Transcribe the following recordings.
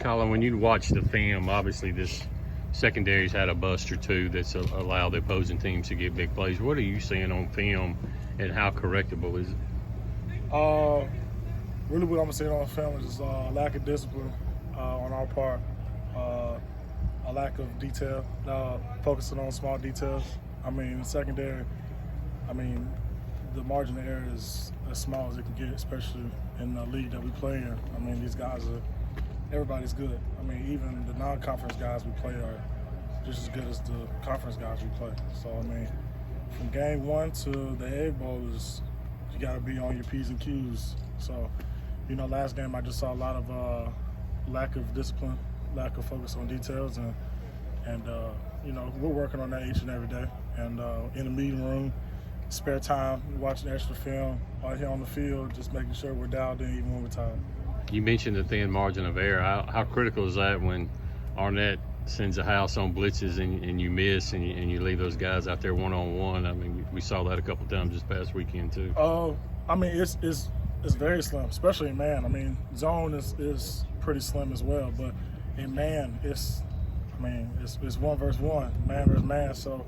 Collin, when you watch the film, obviously this secondary's had a bust or two that's allowed the opposing teams to get big plays. What are you seeing on film, and how correctable is it? Really what I'm seeing on film is just lack of discipline on our part, a lack of detail, focusing on small details. I mean, in secondary, the margin of error is as small as it can get, especially in the league that we play in. I mean, these guys everybody's good. I mean, even the non-conference guys we play are just as good as the conference guys we play. So, I mean, from game one to the Egg Bowl you got to be on your P's and Q's. So, last game I just saw a lot of lack of discipline, lack of focus on details, and we're working on that each and every day. And in the meeting room, spare time, watching extra film, out here on the field, just making sure we're dialed in even when we're tired. You mentioned the thin margin of error. How critical is that when Arnett sends a house on blitzes and you miss and you leave those guys out there one-on-one? I mean, we saw that a couple times this past weekend too. It's very slim, especially in man. I mean, zone is pretty slim as well, but in man, it's one versus one, man versus man. So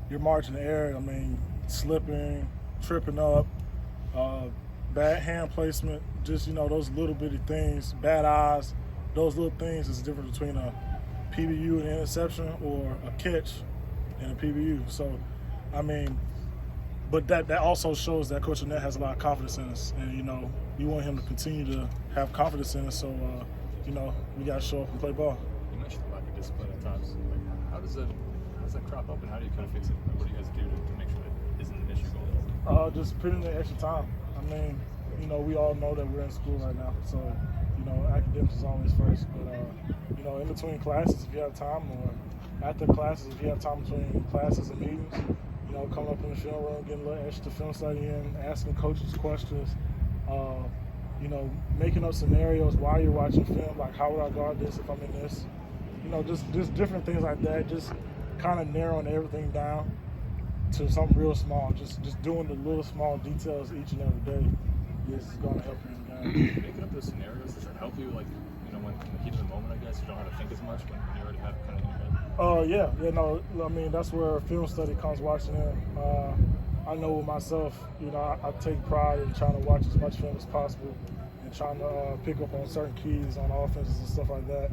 your margin of error, slipping, tripping up, bad hand placement, just those little bitty things, bad eyes, those little things is the difference between a PBU and an interception or a catch and a PBU. So, but that also shows that Coach Arnett has a lot of confidence in us, and you want him to continue to have confidence in us. So, we got to show up and play ball. You mentioned lack of discipline at times. Like, how does that crop up, and how do you kind of fix it? What do you guys do to make sure that isn't an issue going forward? Just put in the extra time. We all know that we're in school right now, so academics is always first. But in between classes, if you have time, or after classes, if you have time between classes and meetings, coming up in the film room, getting a little extra film study in, asking coaches questions, making up scenarios while you're watching film, like how would I guard this if I'm in this? Just different things like that. Just kind of narrowing everything down to something real small. Just doing the little small details each and every day is going to help you in the game. Making up those scenarios, does that help you? Like, when in the heat of the moment, I guess you don't have to think as much when you already have it kind of in your head. Yeah. That's where film study comes watching in. I know with myself, I take pride in trying to watch as much film as possible and trying to pick up on certain keys on offenses and stuff like that.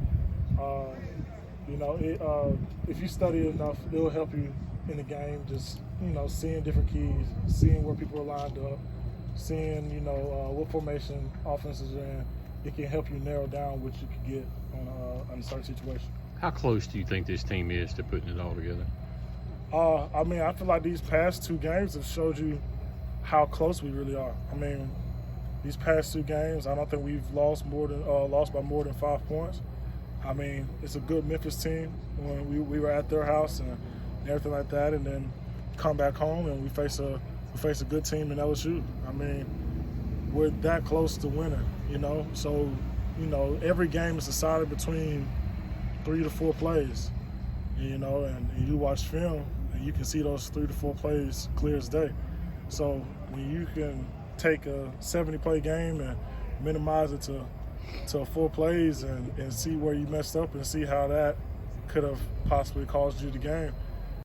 If you study enough, it'll help you in the game. Just seeing different keys, seeing where people are lined up, seeing what formation offenses are in. It can help you narrow down what you could get on a certain situation. How close do you think this team is to putting it all together? I feel like these past two games have showed you how close we really are. These past two games, I don't think we've lost by more than 5 points. It's a good Memphis team when we were at their house and everything like that, and then come back home and we face a good team in LSU. We're that close to winning, So, every game is decided between 3 to 4 plays, and you watch film and you can see those 3 to 4 plays clear as day. So when you can take a 70-play game and minimize it to 4 plays and see where you messed up and see how that could have possibly caused you the game,